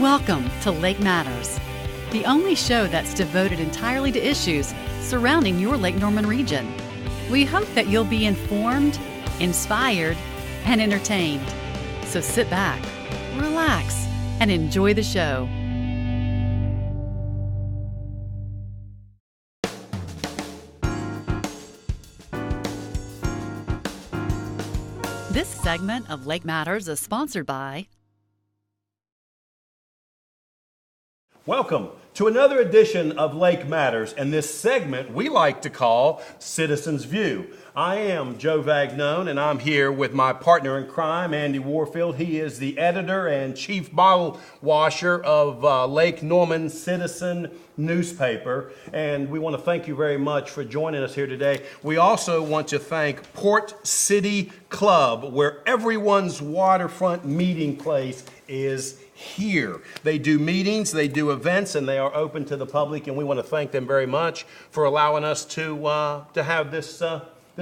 Welcome to Lake Matters, the only show that's devoted entirely to issues surrounding your Lake Norman region. We hope that you'll be informed, inspired, and entertained. So sit back, relax, and enjoy the show. This segment of Lake Matters is sponsored by... Welcome to another edition of Lake Matters, and this segment we like to call Citizens View. I am Joe Vagnone, and I'm here with my partner in crime, Andy Warfield. He is the editor and chief bottle washer of Lake Norman Citizen newspaper, and we want to thank you very much for joining us here today. We also want to thank Port City Club, where everyone's waterfront meeting place is here. They do meetings, they do events, and they are open to the public, and we want to thank them very much for allowing us to have this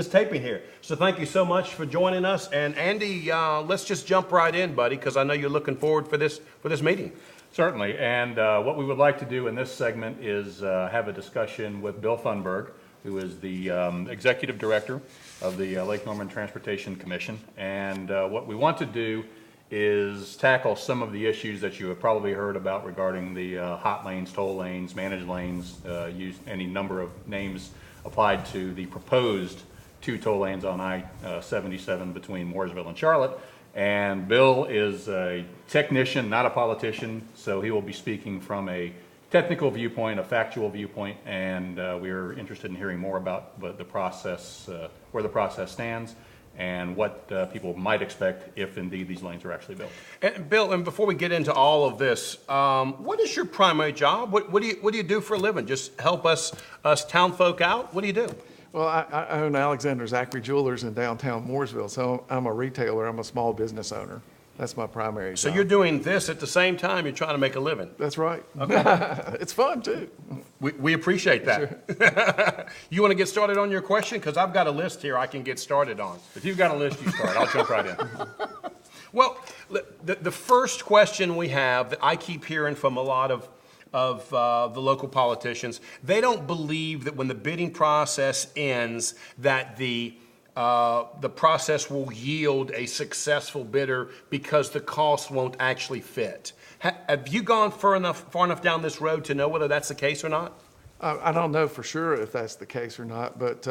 taping here. So thank you so much for joining us. And Andy, let's just jump right in, buddy, because I know you're looking forward for this meeting. Certainly, and what we would like to do in this segment is have a discussion with Bill Thunberg, who is the executive director of the Lake Norman Transportation Commission. And what we want to do is tackle some of the issues that you have probably heard about regarding the hot lanes, toll lanes, managed lanes, use any number of names applied to the proposed 2 toll lanes on I-77 between Mooresville and Charlotte. And Bill is a technician, not a politician, so he will be speaking from a technical viewpoint, a factual viewpoint, and we're interested in hearing more about the process, where the process stands, and what people might expect if indeed these lanes are actually built. And Bill, and before we get into all of this, what is your primary job? What do you do for a living? Just help us town folk out? What do you do? Well, I own Alexander Zachary Jewelers in downtown Mooresville, so I'm a retailer. I'm a small business owner. That's my primary job. So you're doing this at the same time you're trying to make a living? That's right. Okay. It's fun, too. We appreciate that. Sure. You want to get started on your question? Because I've got a list here I can get started on. If you've got a list, you start. I'll jump right in. Well, the first question we have that I keep hearing from a lot of the local politicians, they don't believe that when the bidding process ends that the process will yield a successful bidder because the cost won't actually fit. Have you gone far enough down this road to know whether that's the case or not? I don't know for sure if that's the case or not, but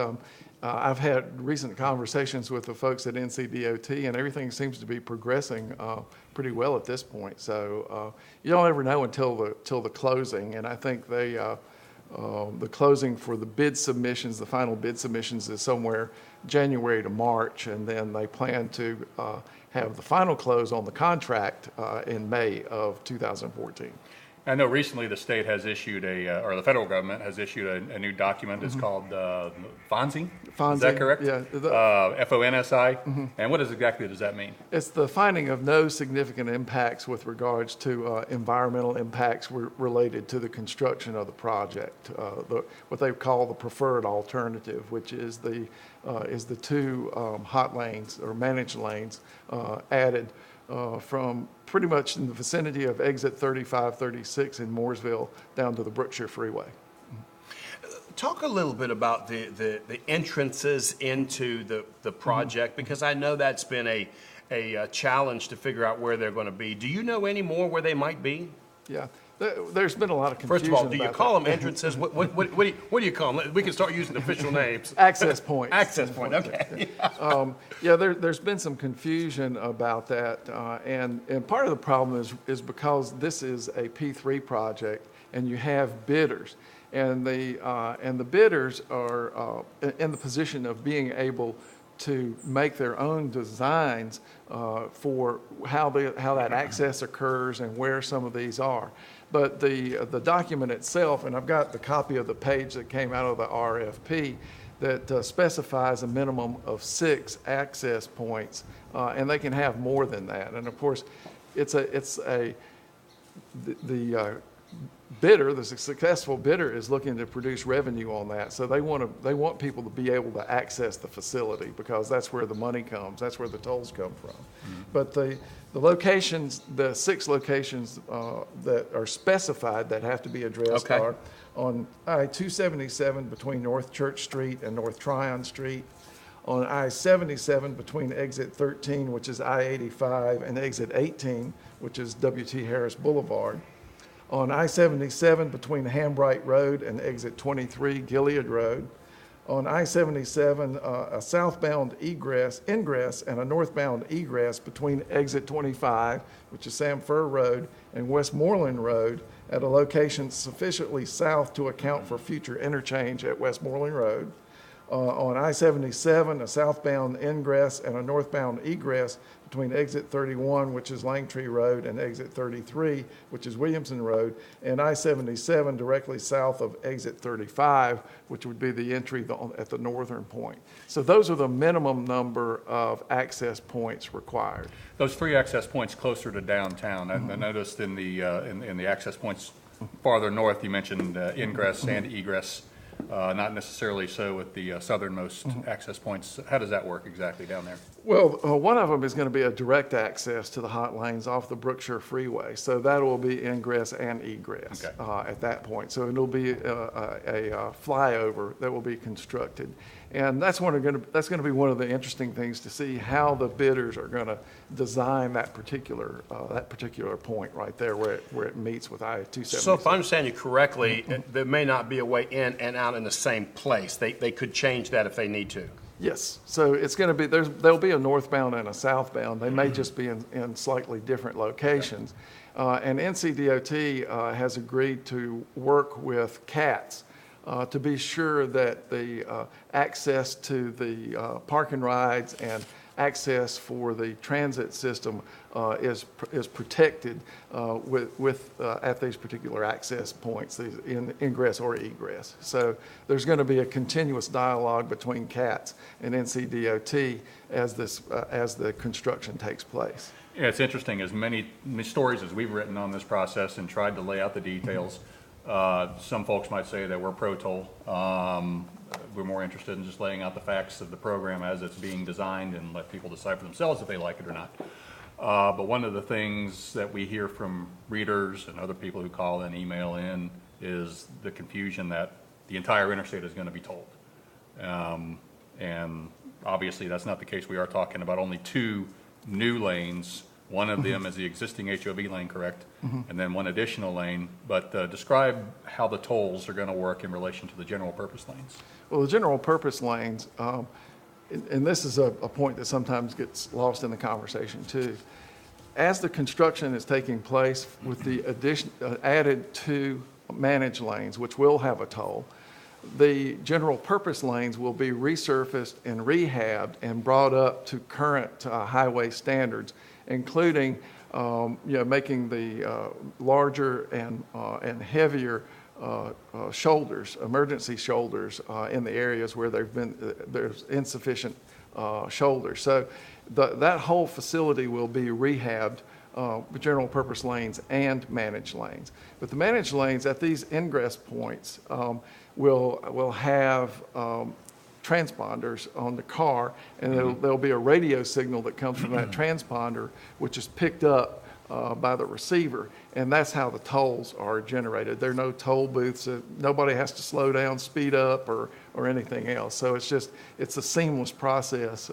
I've had recent conversations with the folks at NCDOT, and everything seems to be progressing pretty well at this point. So you don't ever know until the closing, and I think the closing for the bid submissions, the final bid submissions, is somewhere January to March, and then they plan to have the final close on the contract in May of 2014. I know recently the state has issued or the federal government has issued a new document. It's called FONSI. Is that correct? Yeah. FONSI. Mm-hmm. And what exactly does that mean? It's the finding of no significant impacts with regards to environmental impacts related to the construction of the project. What they call the preferred alternative, which is the 2 hot lanes or managed lanes added from pretty much in the vicinity of exit 3536 in Mooresville down to the Brookshire Freeway. Talk a little bit about the entrances into the project, because I know that's been a challenge to figure out where they're going to be. Do you know any more where they might be? Yeah. There's been a lot of confusion. First of all, do you call them entrances? What do you call them? We can start using official names. Access points. Access point, okay. There's been some confusion about that, and part of the problem is because this is a P3 project, and you have bidders, and the bidders are in the position of being able to make their own designs for how that access occurs and where some of these are. But the document itself, and I've got the copy of the page that came out of the RFP that specifies a minimum of 6 access points, and they can have more than that. And of course, the bidder, the successful bidder, is looking to produce revenue on that. So they want people to be able to access the facility because that's where the money comes. That's where the tolls come from. But the locations, the 6 locations that are specified that have to be addressed are on I-277 between North Church Street and North Tryon Street, on I-77 between exit 13, which is I-85, and exit 18, which is W.T. Harris Boulevard, on I-77 between Hambright Road and exit 23, Gilead Road, on I-77 a southbound ingress and a northbound egress between exit 25, which is Sam Fur Road, and Westmoreland Road at a location sufficiently south to account for future interchange at Westmoreland Road. On I-77, a southbound ingress and a northbound egress between exit 31, which is Langtree Road, and exit 33, which is Williamson Road, and I-77 directly south of exit 35, which would be the entry at the northern point. So those are the minimum number of access points required. Those 3 access points closer to downtown. I noticed in the access points farther north, you mentioned ingress and egress. Not necessarily so with the southernmost access points. How does that work exactly down there? Well, one of them is going to be a direct access to the hot lanes off the Brookshire Freeway. So that will be ingress and egress at that point. So it'll be a flyover that will be constructed. And that's going to be one of the interesting things to see how the bidders are going to design that particular point right there where it meets with I-277. So if I understand you correctly, there may not be a way in and out in the same place. They could change that if they need to. Yes. So it's going to be, there'll be a northbound and a southbound. They may just be in slightly different locations. And NCDOT has agreed to work with CATS to be sure that the access to the park and rides and access for the transit system is protected at these particular access points, in ingress or egress. So there's going to be a continuous dialogue between CATS and NCDOT as the construction takes place. Yeah, it's interesting. As many stories as we've written on this process and tried to lay out the details, some folks might say that we're pro-toll. We're more interested in just laying out the facts of the program as it's being designed and let people decide for themselves if they like it or not. But one of the things that we hear from readers and other people who call and email in is the confusion that the entire interstate is going to be tolled. And obviously that's not the case. We are talking about only 2 new lanes. One of them is the existing HOV lane, correct? And then 1 additional lane. But describe how the tolls are going to work in relation to the general purpose lanes. Well, the general purpose lanes, and this is a point that sometimes gets lost in the conversation too. As the construction is taking place with the addition, added 2 managed lanes, which will have a toll, the general purpose lanes will be resurfaced and rehabbed and brought up to current highway standards, including making the larger and heavier shoulders, emergency shoulders in the areas where there's insufficient shoulders. So that whole facility will be rehabbed, general purpose lanes and managed lanes. But the managed lanes at these ingress points will have transponders on the car, and there'll be a radio signal that comes from that transponder, which is picked up by the receiver, and that's how the tolls are generated. There are no toll booths. Nobody has to slow down, speed up, or anything else. So it's a seamless process,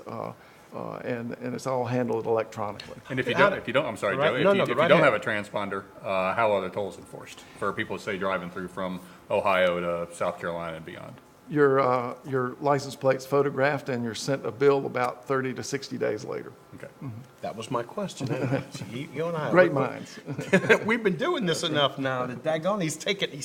and it's all handled electronically. And if you don't, I'm sorry, Joe. If you don't have a transponder, how are the tolls enforced for people, say, driving through from Ohio to South Carolina and beyond? Your license plate's photographed and you're sent a bill about 30 to 60 days later. Okay. That was my question. You and I. Great minds. We've been doing this enough now that daggone, he's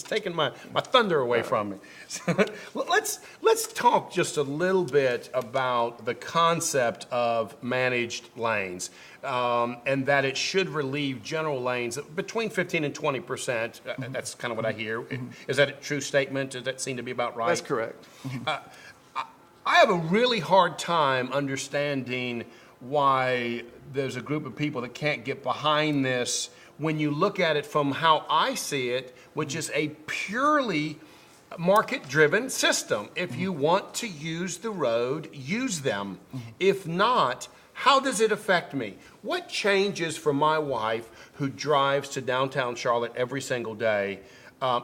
taken my thunder away from me. So, let's talk just a little bit about the concept of managed lanes, and that it should relieve general lanes between 15 and 20%. That's kind of what I hear. Is that a true statement? Does that seem to be about right? That's correct. I have a really hard time understanding why there's a group of people that can't get behind this when you look at it from how I see it, which is a purely market-driven system. If you want to use the road, use them. If not, how does it affect me? What changes for my wife who drives to downtown Charlotte every single day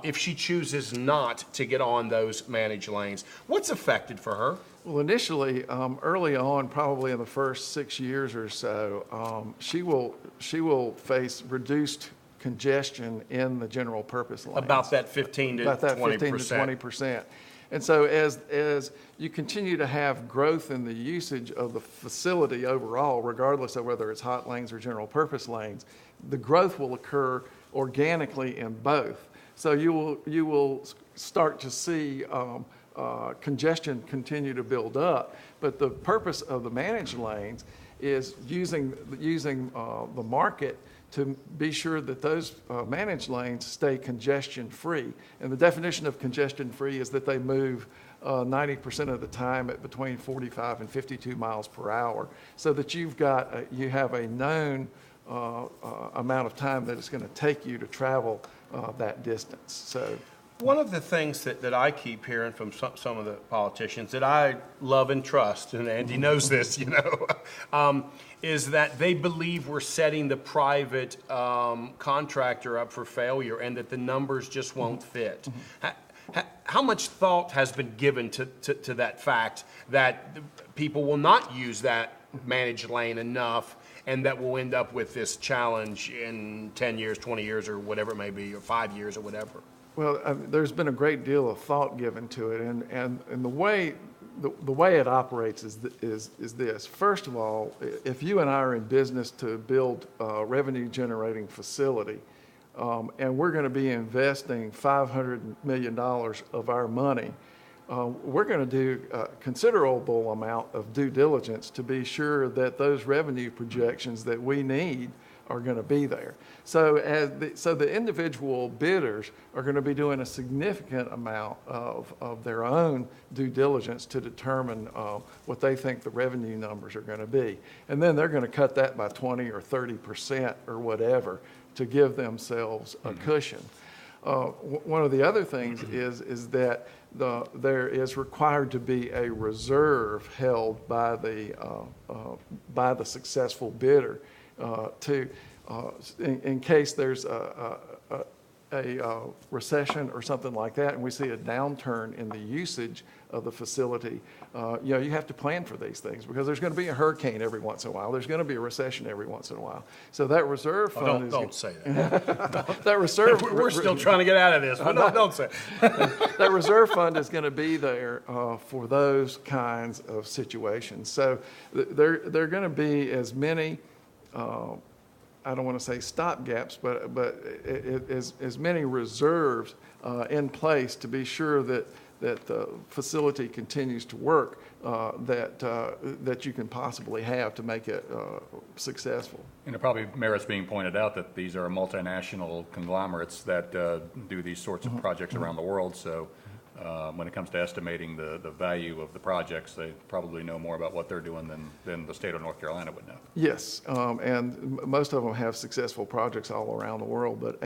if she chooses not to get on those managed lanes? What's affected for her? Well, initially, early on, probably in the first 6 years or so, she will face reduced congestion in the general purpose lanes. About that 15 to 20%. About that 15 to 20%. And so as you continue to have growth in the usage of the facility overall, regardless of whether it's hot lanes or general purpose lanes, the growth will occur organically in both. So you will start to see congestion continue to build up. But the purpose of the managed lanes is using the market to be sure that those managed lanes stay congestion-free. And the definition of congestion-free is that they move 90% of the time at between 45 and 52 miles per hour, so that you have a known amount of time that it's going to take you to travel that distance. So, one of the things that I keep hearing from some of the politicians that I love and trust, and Andy knows this, is that they believe we're setting the private contractor up for failure and that the numbers just won't fit. How much thought has been given to that fact that people will not use that managed lane enough and that we'll end up with this challenge in 10 years, 20 years, or whatever it may be, or 5 years or whatever? Well, there's been a great deal of thought given to it, and the way it operates is this. First of all, if you and I are in business to build a revenue-generating facility, and we're going to be investing $500 million of our money, we're going to do a considerable amount of due diligence to be sure that those revenue projections that we need are going to be there. So the individual bidders are going to be doing a significant amount of their own due diligence to determine what they think the revenue numbers are going to be. And then they're going to cut that by 20 or 30% or whatever to give themselves a cushion. One of the other things is that there is required to be a reserve held by the successful bidder in case there's a recession or something like that, and we see a downturn in the usage of the facility. You have to plan for these things because there's going to be a hurricane every once in a while. There's going to be a recession every once in a while. So that reserve fund don't say that. That reserve. We're still trying to get out of this. But don't say it. That reserve fund is going to be there for those kinds of situations. So there are going to be as many. I don't want to say stopgaps, but as many reserves in place to be sure that the facility continues to work that you can possibly have to make it successful. And it probably merits being pointed out that these are multinational conglomerates that do these sorts of projects around the world. So when it comes to estimating the value of the projects, they probably know more about what they're doing than the state of North Carolina would know. Yes, and most of them have successful projects all around the world. But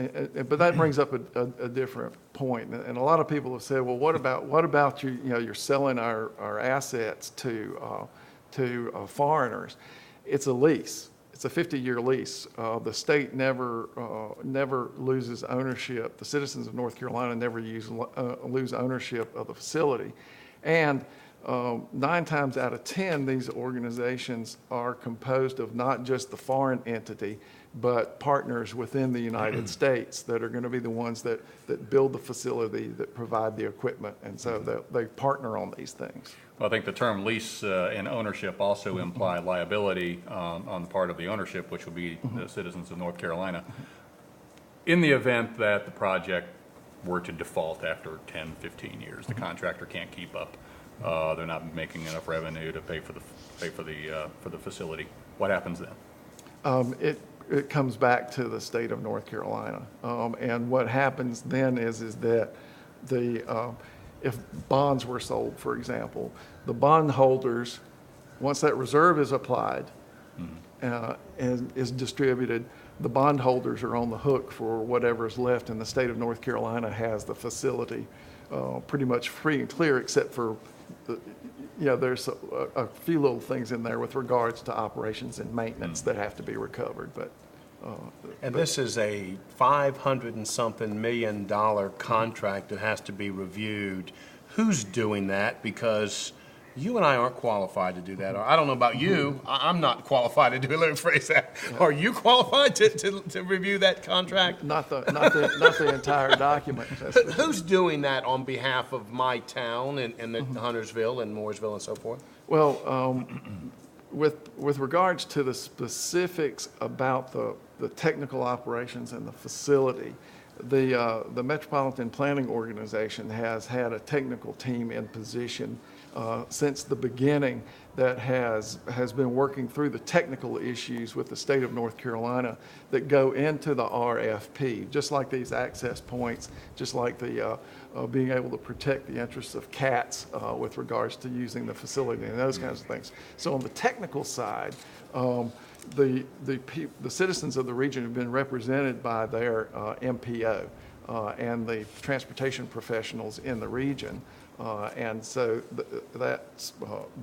that brings up a different point. And a lot of people have said, well, what about you're selling our assets to foreigners? It's a lease. It's a 50-year lease. The state never loses ownership. The citizens of North Carolina never lose ownership of the facility. And 9 times out of 10, these organizations are composed of not just the foreign entity, but partners within the United States that are going to be the ones that build the facility, that provide the equipment. And so they partner on these things. Well, I think the term lease and ownership also imply liability on the part of the ownership, which would be the citizens of North Carolina. In the event that the project were to default after 10, 15 years, the contractor can't keep up. They're not making enough revenue to pay for the facility. What happens then? It comes back to the state of North Carolina, and what happens then is that if bonds were sold, for example, the bondholders, once that reserve is applied, and is distributed, the bondholders are on the hook for whatever is left, and the state of North Carolina has the facility pretty much free and clear, except for there's a few little things in there with regards to operations and maintenance that have to be recovered. And this is a $500 and something million contract that has to be reviewed. Who's doing that? Because you and I aren't qualified to do that. I don't know about you. I'm not qualified to do it. Let me phrase that. Are you qualified to review that contract? Not the entire document. Who's doing that on behalf of my town and the Huntersville and Mooresville and so forth? Well, with regards to the specifics about the technical operations and the facility, the Metropolitan Planning Organization has had a technical team in position since the beginning that has been working through the technical issues with the state of North Carolina that go into the RFP, just like these access points, just like the being able to protect the interests of cats with regards to using the facility and those kinds of things. So on the technical side, the citizens of the region have been represented by their MPO and the transportation professionals in the region. And so that's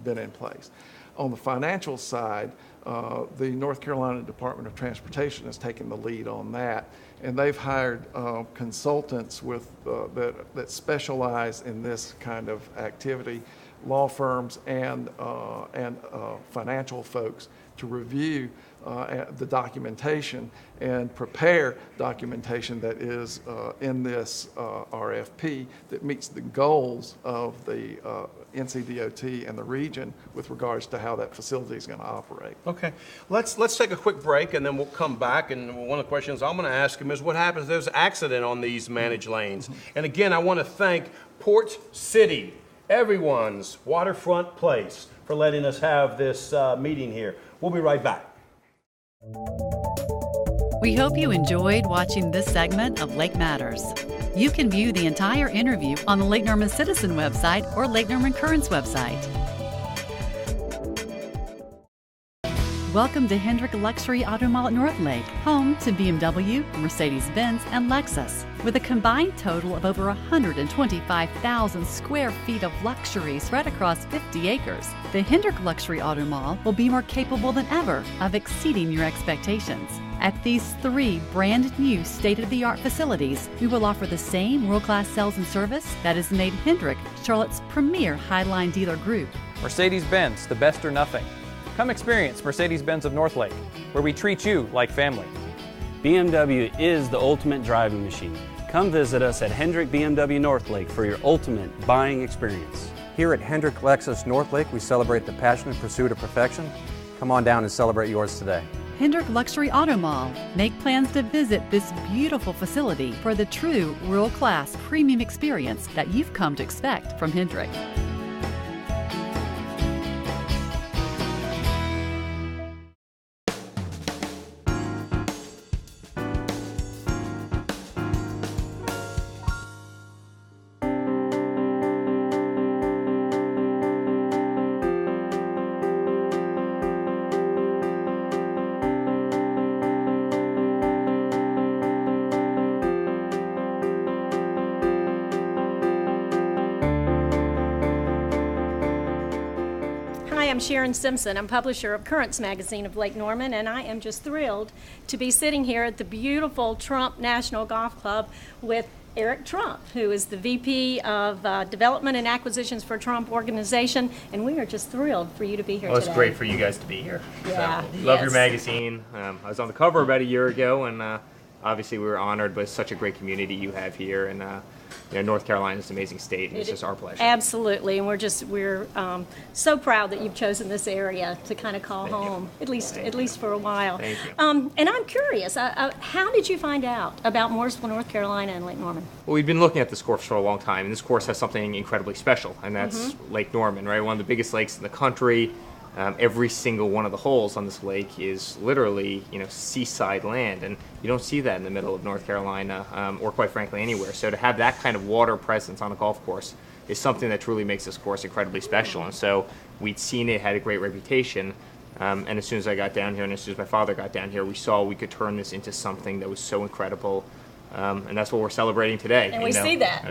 been in place. On the financial side, the North Carolina Department of Transportation has taken the lead on that, and they've hired consultants that specialize in this kind of activity, law firms and financial folks, to review the documentation and prepare documentation that is in this RFP that meets the goals of the NCDOT and the region with regards to how that facility is going to operate. Okay, let's take a quick break and then we'll come back. And one of the questions I'm going to ask him is what happens if there's an accident on these managed lanes? And again, I want to thank Port City, everyone's waterfront place, for letting us have this meeting here. We'll be right back. We hope you enjoyed watching this segment of Lake Matters. You can view the entire interview on the Lake Norman Citizen website or Lake Norman Currents website. Welcome to Hendrick Luxury Auto Mall at North Lake, home to BMW, Mercedes-Benz, and Lexus. With a combined total of over 125,000 square feet of luxury spread across 50 acres, the Hendrick Luxury Auto Mall will be more capable than ever of exceeding your expectations. At these 3 brand new state-of-the-art facilities, we will offer the same world-class sales and service that has made Hendrick Charlotte's premier Highline dealer group. Mercedes-Benz, the best or nothing. Come experience Mercedes-Benz of North Lake, where we treat you like family. BMW is the ultimate driving machine. Come visit us at Hendrick BMW North Lake for your ultimate buying experience. Here at Hendrick Lexus North Lake, we celebrate the passionate pursuit of perfection. Come on down and celebrate yours today. Hendrick Luxury Auto Mall. Make plans to visit this beautiful facility for the true world-class premium experience that you've come to expect from Hendrick. I'm Sharon Simpson. I'm publisher of Currents magazine of Lake Norman, and I am just thrilled to be sitting here at the beautiful Trump National Golf Club with Eric Trump, who is the VP of Development and Acquisitions for Trump Organization, and we are just thrilled for you to be here today. It's great for you guys to be here. Yeah, so, love your magazine. I was on the cover about a year ago, and obviously we were honored by such a great community you have here, and North Carolina is an amazing state, and it's just our pleasure. Absolutely, and we're so proud that you've chosen this area to kind of call home, at least for a while. Thank you. And I'm curious, how did you find out about Mooresville, North Carolina, and Lake Norman? Well, we've been looking at this course for a long time, and this course has something incredibly special, and that's Lake Norman, right? One of the biggest lakes in the country. Every single one of the holes on this lake is literally, seaside land, and you don't see that in the middle of North Carolina, or quite frankly anywhere. So to have that kind of water presence on a golf course is something that truly makes this course incredibly special. And so we'd seen it had a great reputation. And as soon as I got down here, and as soon as my father got down here, we saw we could turn this into something that was so incredible. And that's what we're celebrating today. And we see that,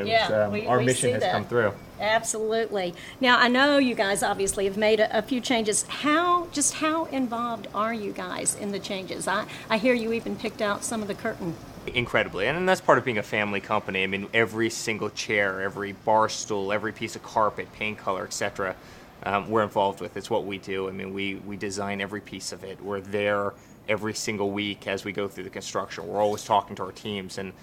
our mission has come through. Absolutely. Now, I know you guys obviously have made a few changes. How involved are you guys in the changes? I hear you even picked out some of the curtain. Incredibly, and that's part of being a family company. I mean, every single chair, every bar stool, every piece of carpet, paint color, etc., we're involved with. It's what we do. I mean, we design every piece of it. We're there every single week as we go through the construction. We're always talking to our teams, and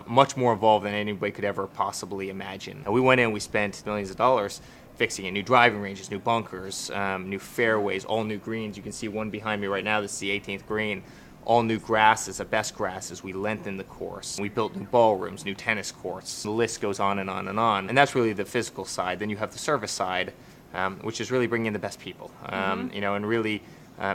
much more involved than anybody could ever possibly imagine. And we went in, we spent millions of dollars fixing it. New driving ranges, new bunkers, new fairways, all new greens. You can see one behind me right now. This is the 18th green. All new grasses, the best grasses. We lengthened the course. We built new ballrooms, new tennis courts. The list goes on and on and on. And that's really the physical side. Then you have the service side, which is really bringing in the best people, and really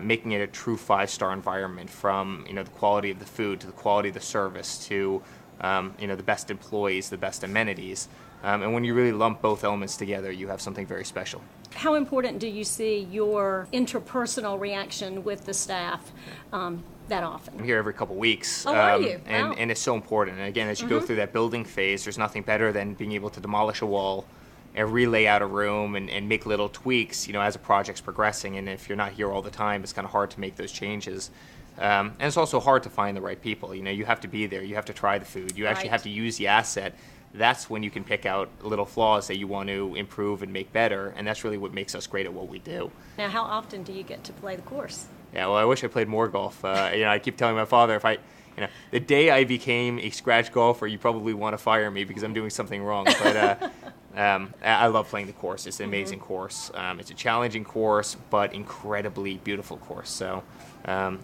making it a true 5-star environment, from the quality of the food to the quality of the service to the best employees, the best amenities. And when you really lump both elements together, you have something very special. How important do you see your interpersonal reaction with the staff that often? I'm here every couple weeks. Oh, are you? Wow. And it's so important. And again, as you go through that building phase, there's nothing better than being able to demolish a wall and relay out a room and make little tweaks, as a project's progressing. And if you're not here all the time, it's kind of hard to make those changes. And it's also hard to find the right people. You have to be there. You have to try the food. You actually have to use the asset. That's when you can pick out little flaws that you want to improve and make better. And that's really what makes us great at what we do. Now, how often do you get to play the course? Yeah, well, I wish I played more golf. I keep telling my father, the day I became a scratch golfer, you probably want to fire me because I'm doing something wrong. But I love playing the course. It's an amazing course. It's a challenging course, but incredibly beautiful course. So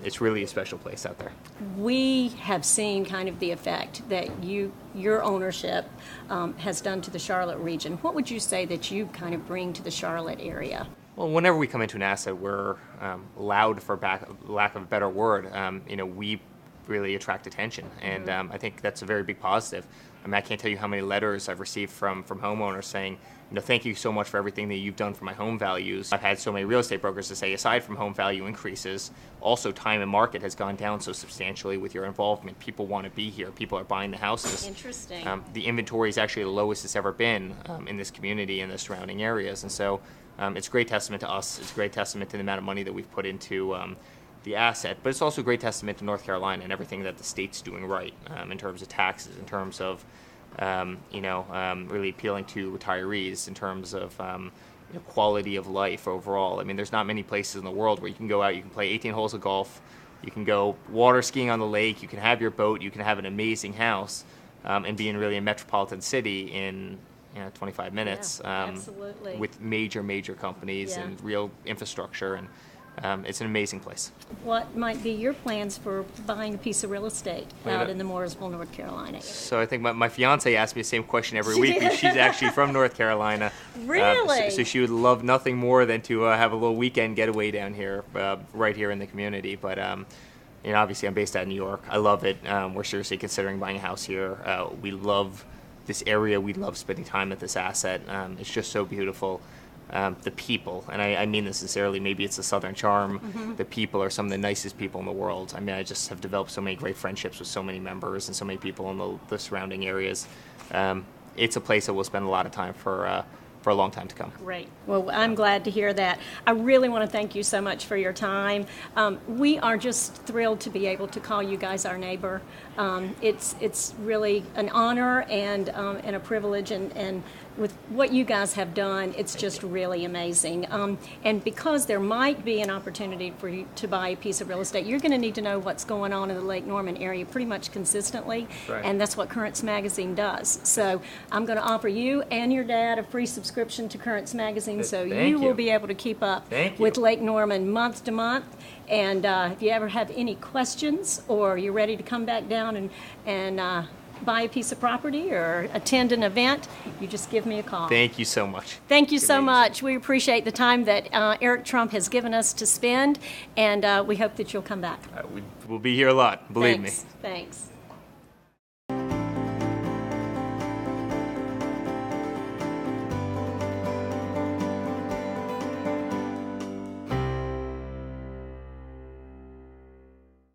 it's really a special place out there. We have seen kind of the effect that your ownership has done to the Charlotte region. What would you say that you kind of bring to the Charlotte area? Well, whenever we come into an asset, we're loud, for lack of a better word. We really attract attention, and I think that's a very big positive. I mean, I can't tell you how many letters I've received from homeowners saying, thank you so much for everything that you've done for my home values. I've had so many real estate brokers to say, aside from home value increases, also time and market has gone down so substantially with your involvement. People want to be here. People are buying the houses. Interesting. The inventory is actually the lowest it's ever been in this community and the surrounding areas, and so it's a great testament to us. It's a great testament to the amount of money that we've put into the asset, but it's also a great testament to North Carolina and everything that the state's doing right in terms of taxes, in terms of really appealing to retirees, in terms of quality of life overall. I mean, there's not many places in the world where you can go out, you can play 18 holes of golf, you can go water skiing on the lake, you can have your boat, you can have an amazing house, and be in really a metropolitan city in 25 minutes absolutely. With major companies and real infrastructure, and it's an amazing place. What might be your plans for buying a piece of real estate out in the Mooresville, North Carolina area? So I think my fiance asks me the same question every week. She's actually from North Carolina. Really? So she would love nothing more than to have a little weekend getaway down here, right here in the community. But obviously I'm based out of New York. I love it. We're seriously considering buying a house here. We love this area. We love spending time at this asset. It's just so beautiful. The people, and I mean this sincerely, maybe it's the Southern charm. The people are some of the nicest people in the world. I mean, I just have developed so many great friendships with so many members and so many people in the surrounding areas. It's a place that we'll spend a lot of time for a long time to come. Great. Well, I'm glad to hear that. I really want to thank you so much for your time. We are just thrilled to be able to call you guys our neighbor. It's really an honor and a privilege, and with what you guys have done, it's just really amazing. And because there might be an opportunity for you to buy a piece of real estate, you're going to need to know what's going on in the Lake Norman area pretty much consistently, and that's what Currents Magazine does. So I'm going to offer you and your dad a free subscription to Currents Magazine, so you will be able to keep up with Lake Norman month to month. And if you ever have any questions, or you're ready to come back down and buy a piece of property or attend an event, you just give me a call. Thank you so much. Thank you so much. We appreciate the time that Eric Trump has given us to spend, and we hope that you'll come back. We'll be here a lot, believe me. Thanks.